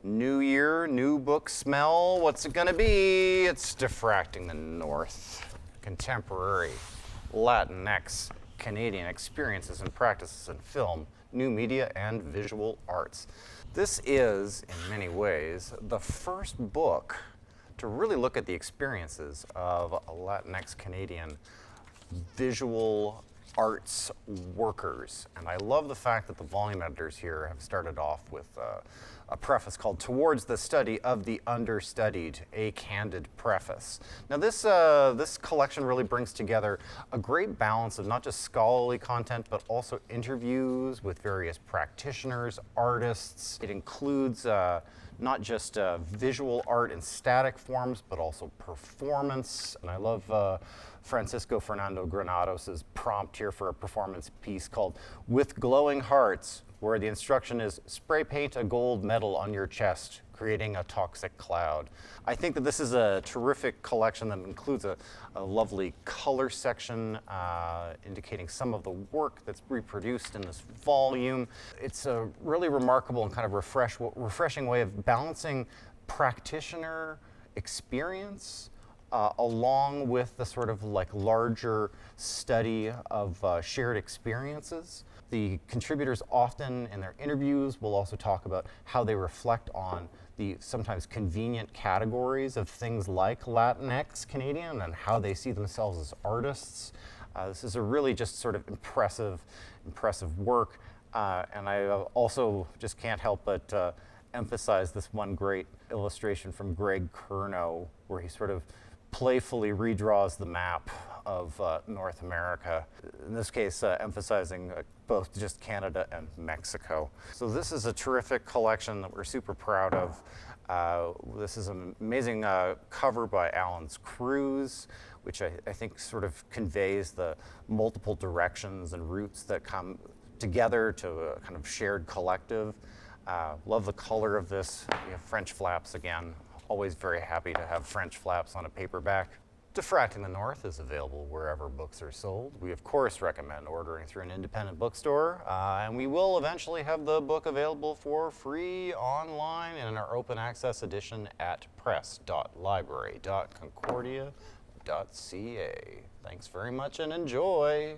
New year, new book smell. What's it gonna be? It's Diffracting the North. Contemporary Latinx Canadian experiences and practices in film, new media, and visual arts. This is, in many ways, the first book to really look at the experiences of a Latinx Canadian visual arts workers. And I love the fact that the volume editors here have started off with a preface called Towards the Study of the Understudied, a Candid Preface. Now this collection really brings together a great balance of not just scholarly content, but also interviews with various practitioners, artists. It includes not just visual art in static forms, but also performance. And I love Francisco Fernando Granados' prompt here for a performance piece called With Glowing Hearts, where the instruction is spray paint a gold medal on your chest, creating a toxic cloud. I think that this is a terrific collection that includes a lovely color section indicating some of the work that's reproduced in this volume. It's a really remarkable and kind of refreshing way of balancing practitioner experience along with the sort of like larger study of shared experiences. The contributors often in their interviews will also talk about how they reflect on the sometimes convenient categories of things like Latinx Canadian and how they see themselves as artists. This is a really just sort of impressive work. And I also just can't help but emphasize this one great illustration from Greg Curnow, where he sort of playfully redraws the map of North America, in this case emphasizing both just Canada and Mexico. So this is a terrific collection that we're super proud of. This is an amazing cover by Alan's Cruz, which I think sort of conveys the multiple directions and routes that come together to a kind of shared collective. Love the color of this. We have French flaps again. Always very happy to have French flaps on a paperback. Diffracting the North is available wherever books are sold. We of course recommend ordering through an independent bookstore, and we will eventually have the book available for free online in our open access edition at press.library.concordia.ca. Thanks very much and enjoy.